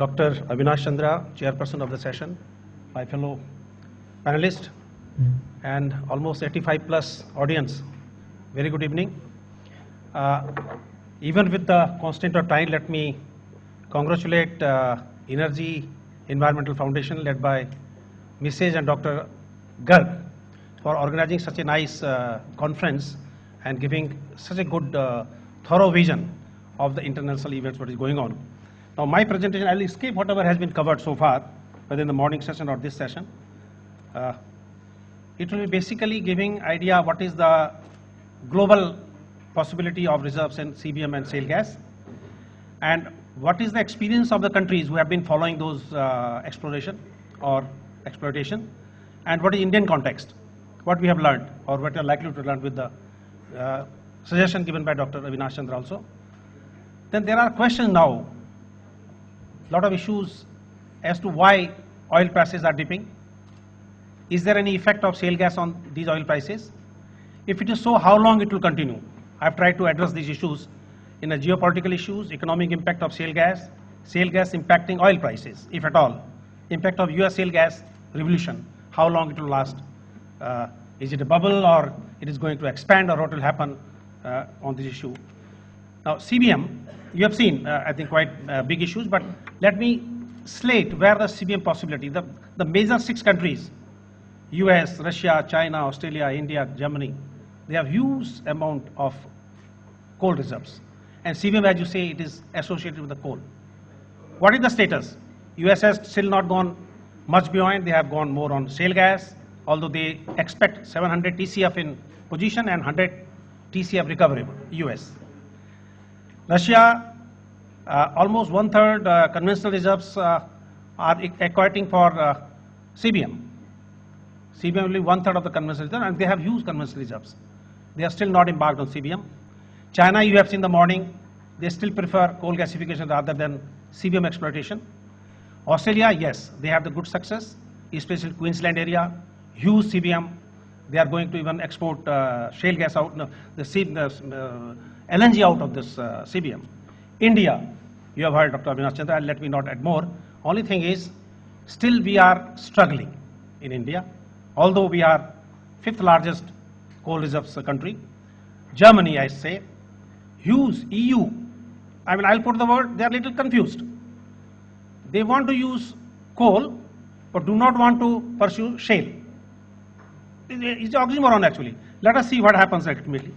Dr. Avinash Chandra, chairperson of the session, my fellow panelists, and almost 85 plus audience. Very good evening. Even with the constraint of time, let me congratulate Energy Environmental Foundation led by Mrs. and Dr. Garg for organizing such a nice conference and giving such a good thorough vision of the international events what is going on. Now my presentation, I'll skip whatever has been covered so far, whether in the morning session or this session. It will be basically giving idea what is the global possibility of reserves in CBM and shale gas, and what is the experience of the countries who have been following those exploration or exploitation, and what is Indian context, what we have learned or what we are likely to learn with the suggestion given by Dr. Avinash Chandra also. Then there are questions now, lot of issues as to why oil prices are dipping. Is there any effect of shale gas on these oil prices? If it is so, how long it will continue? I have tried to address these issues in a geopolitical issues, economic impact of shale gas impacting oil prices, if at all, impact of US shale gas revolution, how long it will last, is it a bubble or it is going to expand, or what will happen on this issue. Now CBM, you have seen I think quite big issues, but let me slate where the CBM possibility, the major 6 countries, US, Russia, China, Australia, India, Germany, they have huge amount of coal reserves. And CBM, as you say, it is associated with the coal. What is the status? US has still not gone much beyond, they have gone more on shale gas, although they expect 700 TCF in position and 100 TCF recoverable, US. Russia, almost 1/3 conventional reserves are acquiring for CBM. CBM will be 1/3 of the conventional reserves, and they have huge conventional reserves. They are still not embarked on CBM. China, you have seen the morning, they still prefer coal gasification rather than CBM exploitation. Australia, yes, they have the good success, especially Queensland area, huge CBM. They are going to even export shale gas out, the LNG out of this CBM. India, you have heard Dr. Avinash Chandra, let me not add more. Only thing is, still we are struggling in India, although we are 5th largest coal reserves country. Germany, I say, huge EU. I mean, I'll put the word, they are a little confused. They want to use coal, but do not want to pursue shale. It's an oxymoron actually. Let us see what happens ultimately.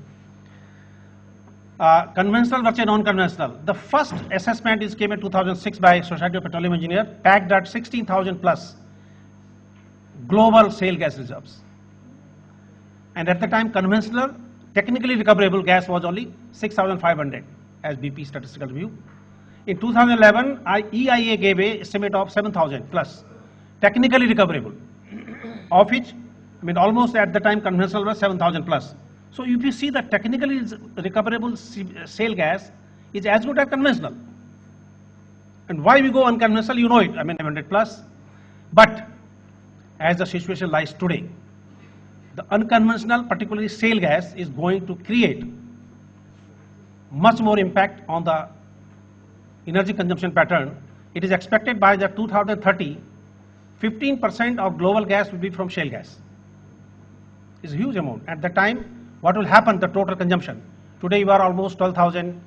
Conventional versus non-conventional. The first assessment came in 2006 by Society of Petroleum Engineers, packed at 16,000 plus global shale gas reserves. And at the time, conventional, technically recoverable gas was only 6,500 as BP statistical review. In 2011, EIA gave an estimate of 7,000 plus technically recoverable, of which, I mean, almost at the time conventional was 7,000 plus. So if you see that technically recoverable shale gas is as good as conventional. And why we go unconventional, you know it, I mean 700 plus. But as the situation lies today, the unconventional, particularly shale gas, is going to create much more impact on the energy consumption pattern. It is expected by the 2030, 15% of global gas will be from shale gas. It's a huge amount. At the time, what will happen, the total consumption? Today you are almost 12,000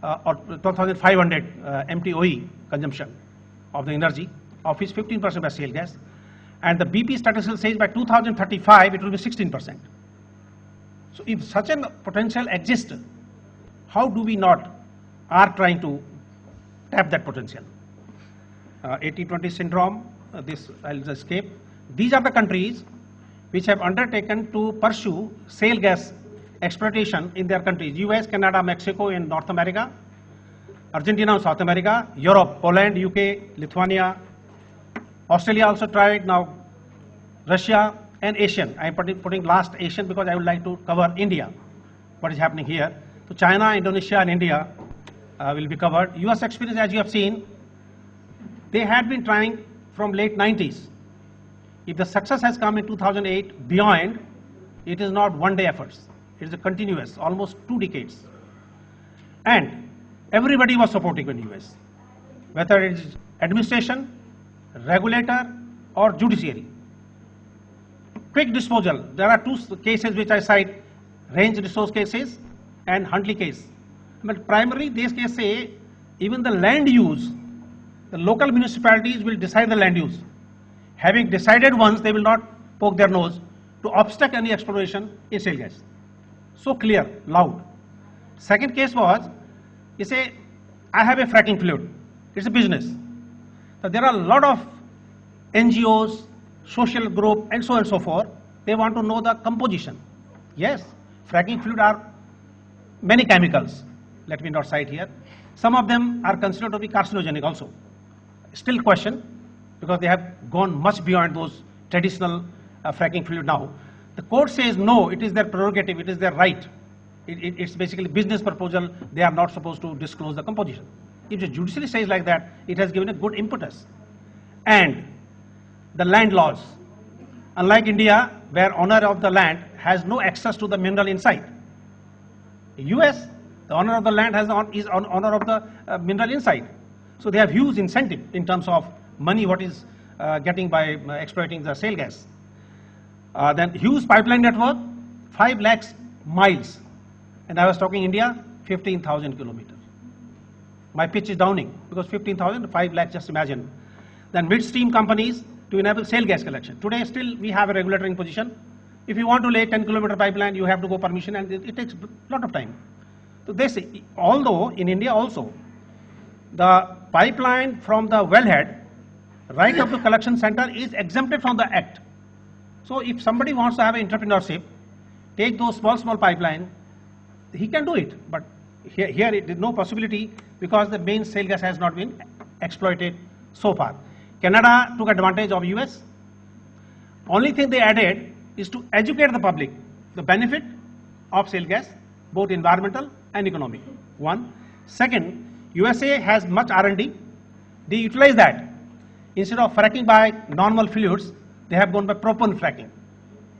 or 12,500 MTOE consumption of the energy, of which 15% by shale gas. And the BP statistics says by 2035 it will be 16%. So if such a potential exists, how do we not are trying to tap that potential? 80-20 syndrome, this I'll just escape. These are the countries which have undertaken to pursue shale gas exploitation in their countries: US, Canada, Mexico in North America, Argentina in South America, Europe, Poland, UK, Lithuania, Australia also tried, now Russia, and Asian. I am putting last Asian because I would like to cover India, what is happening here. So China, Indonesia and India will be covered. US experience, as you have seen, they had been trying from late 90s. If the success has come in 2008 beyond, it is not one-day efforts. It is a continuous, almost 2 decades. And everybody was supporting in US. whether it is administration, regulator, or judiciary. Quick disposal. There are two cases which I cite, range resource cases and Huntley case. But primarily these cases say even the land use, the local municipalities will decide the land use. Having decided once, they will not poke their nose to obstruct any exploration in shale gas. So clear, loud. Second case was, you say, I have a fracking fluid. It's a business. So there are a lot of NGOs, social group, and so on and so forth. They want to know the composition. Yes, fracking fluid are many chemicals. Let me not cite here. Some of them are considered to be carcinogenic also. Still question, because they have gone much beyond those traditional fracking fluid now. The court says no, it is their prerogative, it is their right. It's basically business proposal, they are not supposed to disclose the composition. If the judiciary says like that, it has given a good impetus. And the land laws, unlike India, where owner of the land has no access to the mineral inside. US, the owner of the land is owner of the mineral inside. So they have huge incentive in terms of money what is getting by exploiting the shale gas. Then huge pipeline network, 5 lakhs miles. And I was talking India, 15,000 kilometers. My pitch is downing because 15,000, 5 lakhs, just imagine. Then midstream companies to enable shale gas collection. Today still we have a regulatory position. If you want to lay 10-kilometer pipeline, you have to go permission, and it takes a lot of time. So they say, although in India also, the pipeline from the wellhead right up to collection center is exempted from the act. So if somebody wants to have an entrepreneurship, take those small pipeline, he can do it. But here it is no possibility because the main shale gas has not been exploited so far. Canada took advantage of US. Only thing they added is to educate the public the benefit of shale gas, both environmental and economic. One. Second, USA has much R&D. They utilize that. Instead of fracking by normal fluids, they have gone by proppant fracking.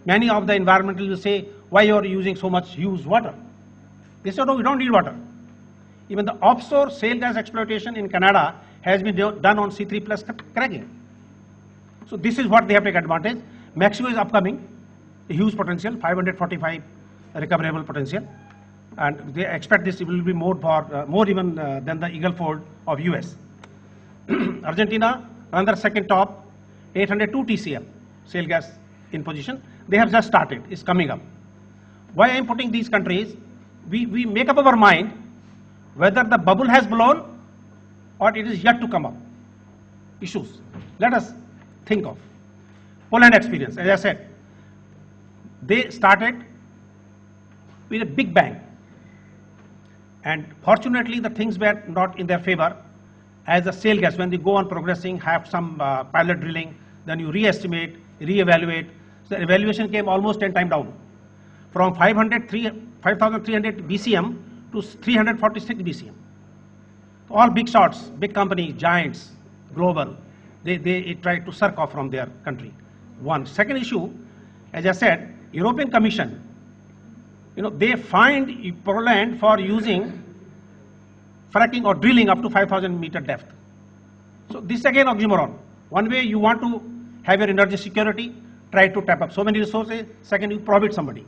Many of the environmentalists will say, why you are using so much used water? They say, no, we don't need water. Even the offshore shale gas exploitation in Canada has been done on C3 plus cracking. So this is what they have taken advantage. Mexico is upcoming, a huge potential, 545 recoverable potential. And they expect this will be more even than the Eagle Ford of US. Argentina, another second top, 802 TCM shale gas in position. They have just started, it's coming up. Why I am putting these countries, we make up our mind whether the bubble has blown or it is yet to come up. Issues. Let us think of. Poland experience, as I said, they started with a big bang. And fortunately, the things were not in their favor. As the shale gas, when they go on progressing, have some pilot drilling, then you re-estimate, re-evaluate. So the evaluation came almost 10 times down. From 5,300 BCM to 346 BCM. All big shots, big companies, giants, global, they try to suck off from their country. One. Second issue, as I said, European Commission, they fined Poland for using fracking or drilling up to 5,000 meter depth. So this again oxymoron. One way you want to have your energy security, try to tap up so many resources. Second, you prohibit somebody.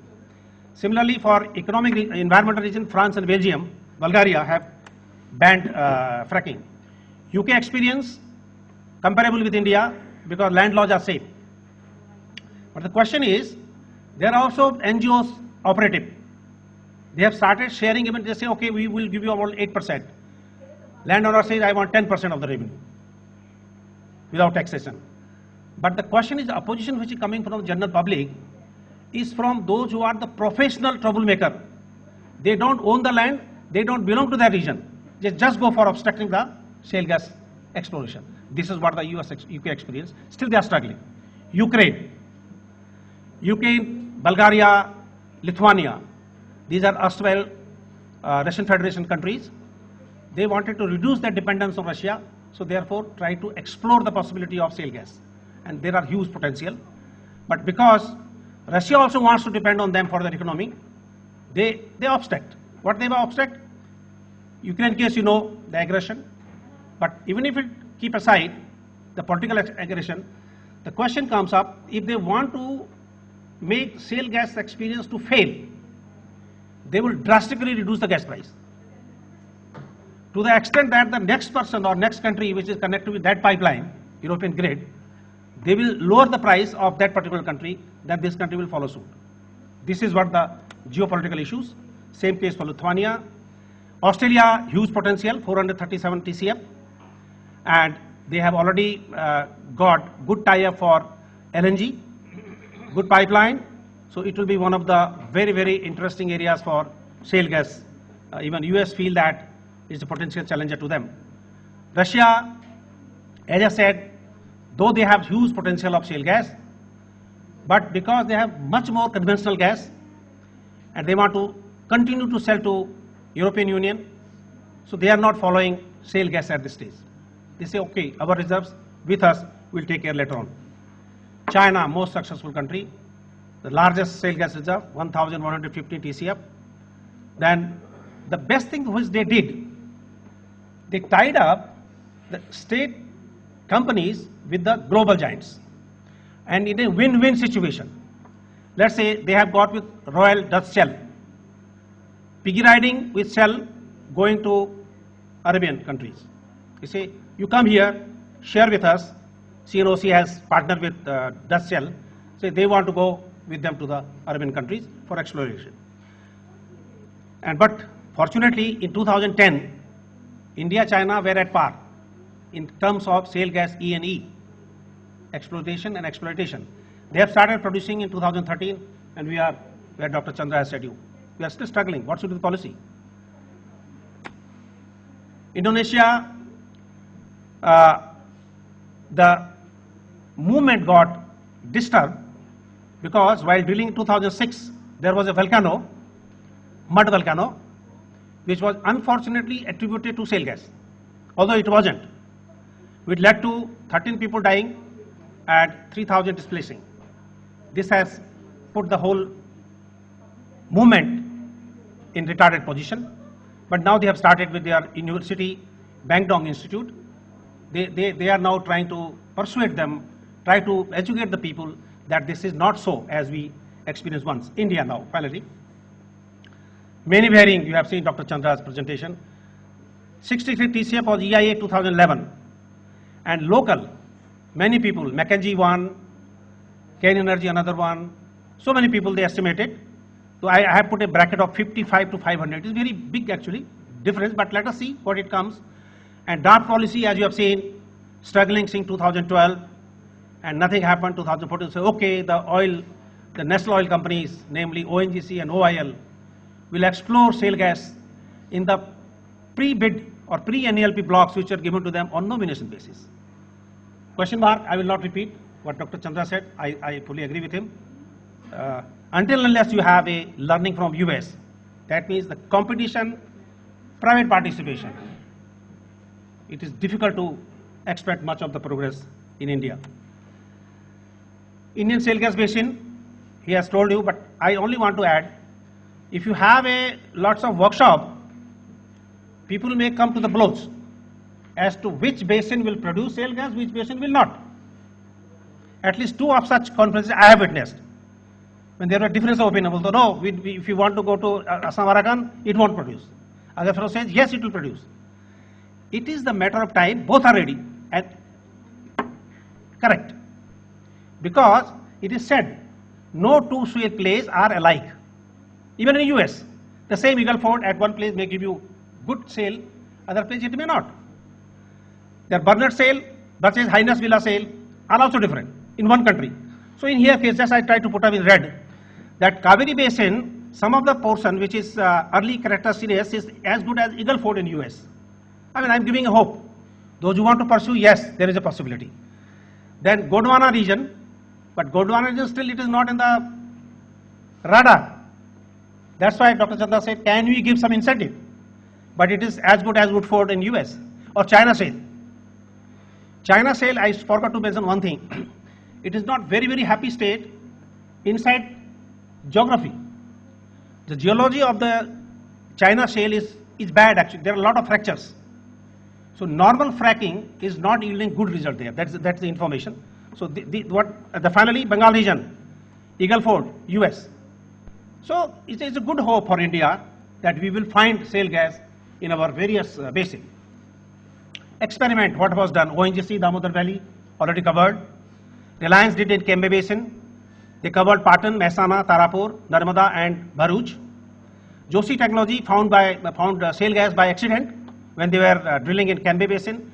Similarly, for economic environmental region, France and Belgium, Bulgaria have banned fracking. UK experience comparable with India because land laws are safe. But the question is, there are also NGOs operative. They have started sharing, even they say, okay, we will give you about 8%. Landowner says, I want 10% of the revenue without taxation. But the question is, the opposition which is coming from the general public is from those who are the professional troublemaker. They don't own the land, they don't belong to that region. They just go for obstructing the shale gas exploration. This is what the UK experience. Still they are struggling. Ukraine, Bulgaria, Lithuania, these are erstwhile Russian Federation countries. They wanted to reduce their dependence on Russia, so therefore try to explore the possibility of shale gas. And there are huge potential. But because Russia also wants to depend on them for their economy, they obstruct. What they obstruct? Ukraine case, the aggression. But even if it keep aside the political aggression, the question comes up, if they want to make shale gas experience to fail, they will drastically reduce the gas price. To the extent that the next person or next country which is connected with that pipeline, European grid, they will lower the price of that particular country, then this country will follow suit. This is what the geopolitical issues. Same case for Lithuania. Australia, huge potential, 437 TCF, and they have already got good tie-up for LNG, good pipeline, so it will be one of the very, very interesting areas for shale gas. Even US feel that is a potential challenger to them. Russia, as I said, though they have huge potential of shale gas, but because they have much more conventional gas and they want to continue to sell to European Union, so they are not following shale gas at this stage. They say, okay, our reserves with us, we'll take care later on. China, most successful country, the largest shale gas reserve, 1,150 TCF. Then the best thing which they did, they tied up the state companies with the global giants, and in a win-win situation. Let's say they have got with Royal Dutch Shell, piggy riding with Shell going to Arabian countries. You say, you come here, share with us. CNOC has partnered with Dutch Shell, so they want to go with them to the Arabian countries for exploration. But fortunately, in 2010, India, China were at par in terms of shale gas E&E, exploitation and exploitation. They have started producing in 2013, and we are where Dr. Chandra has said you. We are still struggling. What should be the policy? Indonesia, the movement got disturbed because while drilling in 2006, there was a volcano, mud volcano, which was unfortunately attributed to shale gas, although it wasn't. It led to 13 people dying and 3,000 displacing. This has put the whole movement in retarded position. But now they have started with their university, Bangdong Institute. They are now trying to persuade them, try to educate the people that this is not so as we experienced once. India now, finally. Many varying, you have seen Dr. Chandra's presentation. 63 TCF was EIA 2011. And local, many people, Mackenzie one, Cairn Energy another one, so many people they estimated. So I have put a bracket of 55 to 500. It's very big actually, difference, but let us see what it comes. And draft policy, as you have seen, struggling since 2012, and nothing happened. 2014, so okay, the national oil companies, namely ONGC and OIL, will explore shale gas in the pre-bid or pre-NELP blocks which are given to them on nomination basis. Question mark, I will not repeat what Dr. Chandra said, I fully agree with him. Until unless you have a learning from US, that means the competition, private participation, it is difficult to expect much of the progress in India. Indian shale gas basin, he has told you, but I only want to add, if you have lots of workshop, people may come to the blows as to which basin will produce shale gas, which basin will not. At least 2 of such conferences I have witnessed. When there were difference of opinion, although no, if you want to go to Assam Arakan, it won't produce. Other fellow says, yes, it will produce. It is the matter of time, both are ready. And correct. Because it is said, no two shale plays are alike. Even in US, the same Eagle Ford at one place may give you good shale, other place it may not. Their Bernard shale versus Highness Villa shale are also different in one country. So in here case, just I try to put up in red that Kaveri Basin, some of the portion which is early characteristics is as good as Eagle Ford in US. I mean, I'm giving a hope. Those who want to pursue, yes, there is a possibility. Then Gondwana region, but Gondwana region still it is not in the radar. That's why Dr. Chandra said, can we give some incentive? But it is as good as Woodford in US or China shale. China shale, I forgot to mention one thing. It is not very, very happy state inside geography. The geology of the China shale is bad actually. There are a lot of fractures. So normal fracking is not yielding good result there. That's the information. So finally Bengal region, Eagle Ford, US. So it is a good hope for India that we will find shale gas in our various basin. Experiment, what was done? ONGC, Damodar Valley, already covered. Reliance did in Kembe Basin. They covered Patan, Mehsana, Tarapur, Narmada and Bharuch. Joshi Technology found shale gas by accident when they were drilling in Kembe Basin,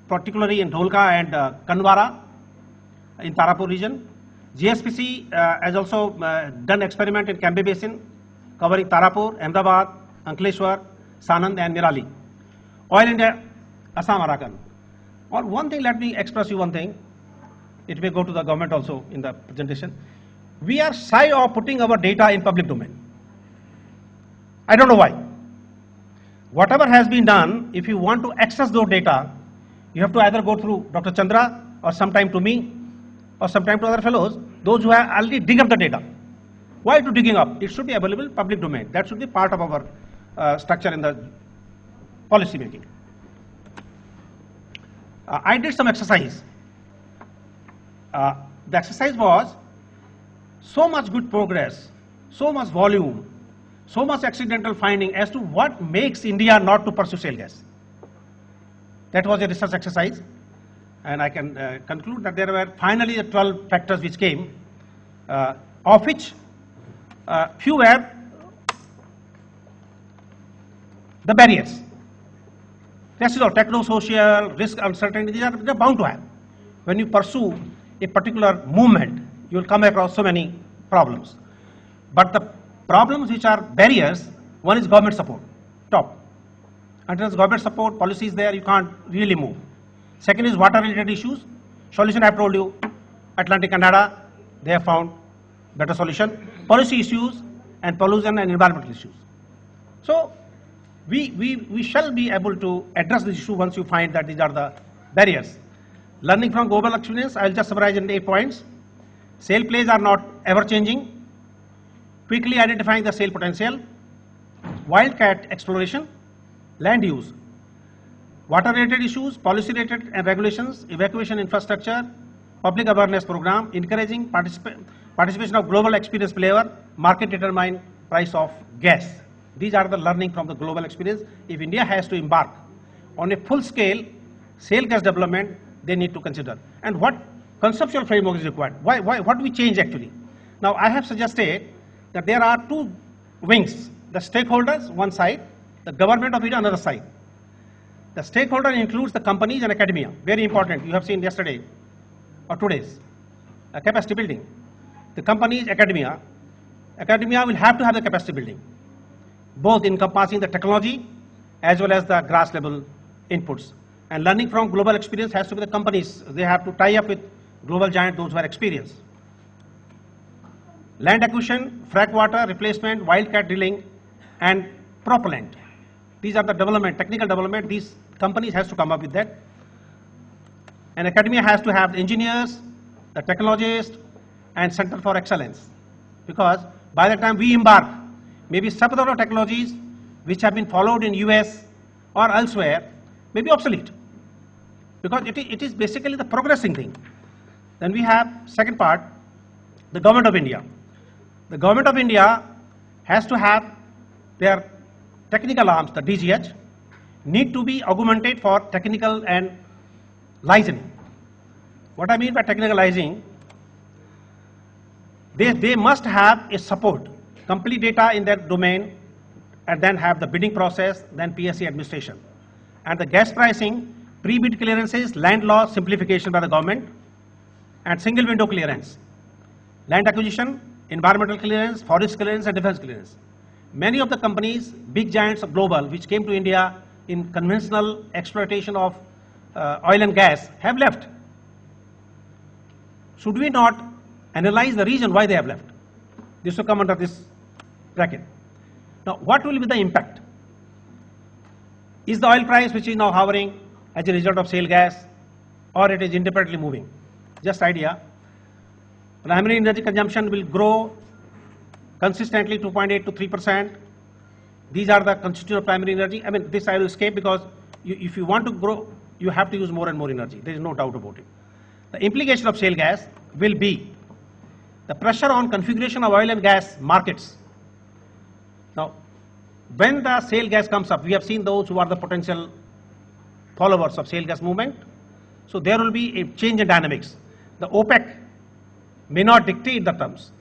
particularly in Dholka and Kanwara in Tarapur region. GSPC has also done experiment in Kembe Basin, covering Tarapur, Ahmedabad, Ankleshwar, Sanand and Nirali. Oil India, Assam, Arakan. Or one thing, let me express you one thing. It may go to the government also in the presentation. We are shy of putting our data in public domain. I don't know why. Whatever has been done, if you want to access those data, you have to either go through Dr. Chandra or sometime to me or sometime to other fellows, those who have already dig up the data. Why to digging up? It should be available public domain. That should be part of our structure in the policy making. I did some exercise. The exercise was so much good progress, so much volume, so much accidental finding as to what makes India not to pursue shale gas. That was a research exercise, and I can conclude that there were finally the 12 factors which came, of which few were the barriers. That's techno-social, risk, uncertainty, these are bound to have. When you pursue a particular movement, you will come across so many problems. But the problems which are barriers, one is government support, top. Until government support, policy is there, you can't really move. Second is water-related issues. Solution I have told you, Atlantic Canada, they have found better solution. Policy issues and pollution and environmental issues. So we shall be able to address this issue once you find that these are the barriers. Learning from global experience, I will just summarize in 8 points. Shale plays are not ever changing. Quickly identifying the shale potential. Wildcat exploration. Land use. Water related issues, policy related and regulations, evacuation infrastructure, public awareness program, encouraging participation of global experience player, market determine price of gas. These are the learning from the global experience. If India has to embark on a full scale shale gas development, they need to consider. And what conceptual framework is required? What do we change actually? Now I have suggested that there are 2 wings, the stakeholders one side, the government of India another side. The stakeholder includes the companies and academia, very important, you have seen yesterday or today's capacity building. The companies, academia will have to have the capacity building, both encompassing the technology as well as the grass level inputs. And learning from global experience has to be the companies. They have to tie up with global giant, those who are experienced. Land acquisition, frac water replacement, wildcat drilling, and propellant. These are the development, technical development. These companies has to come up with that. And academia has to have the engineers, the technologists, and center for excellence. Because by the time we embark, maybe some other technologies which have been followed in US or elsewhere may be obsolete. Because it is basically the progressing thing. Then we have second part, the government of India. The government of India has to have their technical arms, the DGH, need to be augmented for technical and licensing. What I mean by technical licensing, they must have a support, complete data in their domain, and then have the bidding process, then PSC administration. And the gas pricing, pre-bid clearances, land law simplification by the government, and single window clearance. Land acquisition, environmental clearance, forest clearance, and defense clearance. Many of the companies, big giants of global, which came to India in conventional exploitation of oil and gas, have left. Should we not analyze the reason why they have left? This will come under this bracket. Now, what will be the impact? Is the oil price, which is now hovering as a result of shale gas, or it is independently moving? Just idea. Primary energy consumption will grow consistently 2.8 to 3%. These are the constituents of primary energy. I mean, this I will escape because if you want to grow you have to use more and more energy. There is no doubt about it. The implication of shale gas will be the pressure on configuration of oil and gas markets. Now, when the shale gas comes up, we have seen those who are the potential followers of shale gas movement. So there will be a change in dynamics. The OPEC may not dictate the terms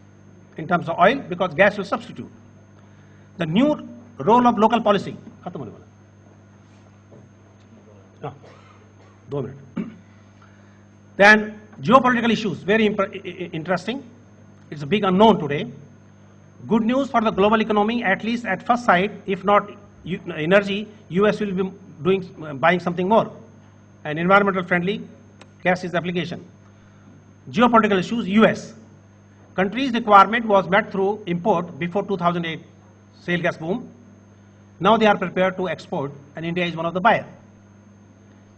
in terms of oil because gas will substitute. The new role of local policy. Then geopolitical issues, very interesting. It's a big unknown today. Good news for the global economy, at least at first sight. If not energy, US will be buying something more. And environmental friendly gas is application. Geopolitical issues, US. Country's requirement was met through import before 2008 shale gas boom. Now they are prepared to export, and India is one of the buyers.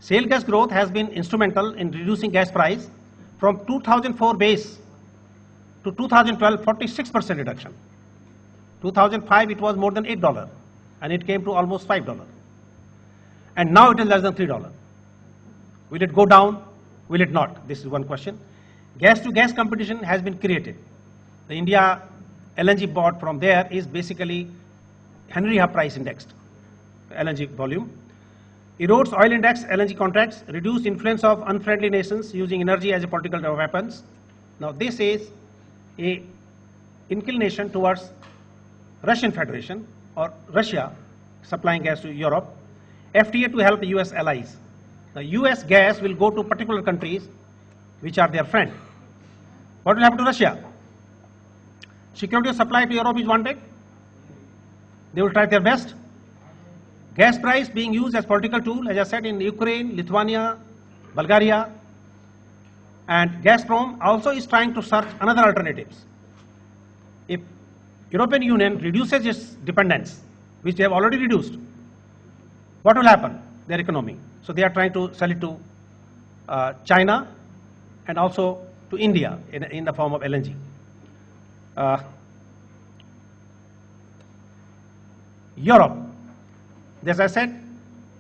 Shale gas growth has been instrumental in reducing gas price from 2004 base to 2012, 46% reduction. 2005 it was more than $8 and it came to almost $5. And now it is less than $3. Will it go down? Will it not? This is one question. Gas to gas competition has been created. The India LNG bought from there is basically Henry Hub price indexed LNG volume. Erodes oil index LNG contracts, reduced influence of unfriendly nations using energy as a political weapons. Now this is a inclination towards Russian Federation or Russia supplying gas to Europe. FTA to help US allies. The US gas will go to particular countries which are their friend. What will happen to Russia? Security of supply to Europe is wanted. They will try their best. Gas price being used as political tool, as I said, in Ukraine, Lithuania, Bulgaria, and Gazprom also is trying to search another alternatives. If European Union reduces its dependence, which they have already reduced, what will happen? Their economy. So they are trying to sell it to China and also to India in the form of LNG. Europe. As I said,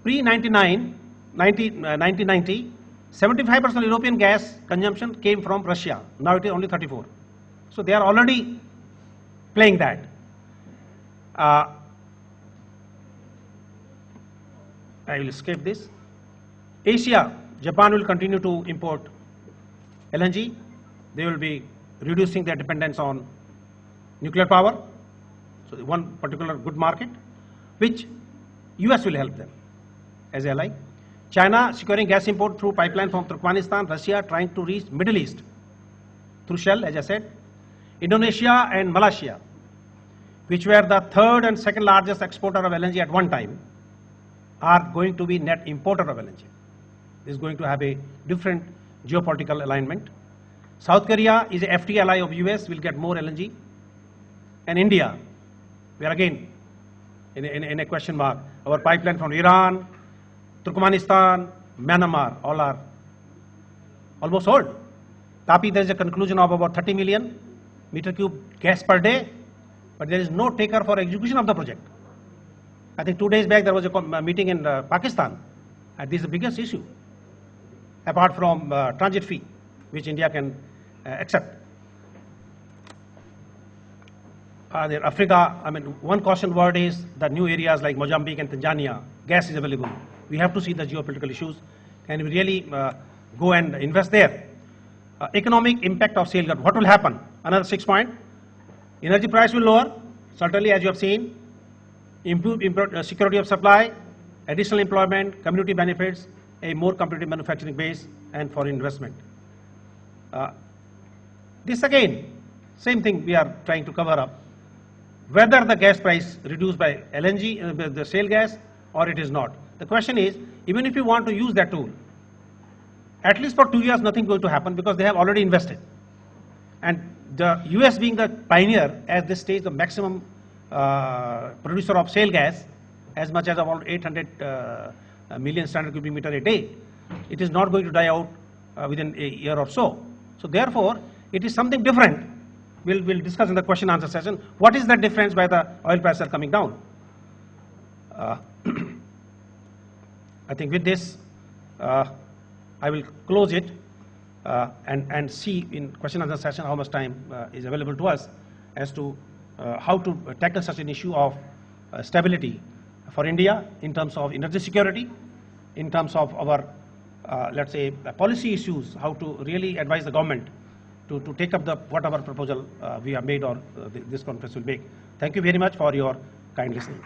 pre-1990, 75% European gas consumption came from Russia. Now it is only 34. So they are already playing that. I will escape this. Asia, Japan will continue to import LNG. They will be reducing their dependence on nuclear power. So one particular good market, which US will help them as ally. China securing gas import through pipeline from Turkmenistan, Russia trying to reach Middle East through Shell, as I said. Indonesia and Malaysia, which were the third and second largest exporter of LNG at one time, are going to be net importer of LNG. This is going to have a different geopolitical alignment. South Korea is a FTA ally of US, will get more LNG. And India, we are again in a question mark. Our pipeline from Iran, Turkmenistan, Myanmar, all are almost sold. Tapi, there is a conclusion of about 30 million meter cube gas per day, but there is no taker for execution of the project. I think 2 days back there was a meeting in Pakistan, and this is the biggest issue, apart from transit fee, which India can accept. Africa, I mean, one caution word is the new areas like Mozambique and Tanzania, gas is available. We have to see the geopolitical issues. Can we really go and invest there? Economic impact of shale gas. What will happen? Another 6 point. Energy price will lower, certainly, as you have seen. Improve security of supply, additional employment, community benefits, a more competitive manufacturing base, and foreign investment. This again, same thing we are trying to cover up. Whether the gas price reduced by LNG, the shale gas, or it is not. The question is, even if you want to use that tool, at least for 2 years nothing is going to happen because they have already invested. And the US being the pioneer at this stage, the maximum producer of shale gas, as much as about 800 million standard cubic meter a day, it is not going to die out within a year or so. So therefore, it is something different. We'll discuss in the question answer session. What is the difference why the oil prices are coming down? I think with this, I will close it and see in question and answer session how much time is available to us as to how to tackle such an issue of stability for India in terms of energy security, in terms of our, let's say, policy issues, how to really advise the government to take up the whatever proposal we have made or this conference will make. Thank you very much for your kind listening.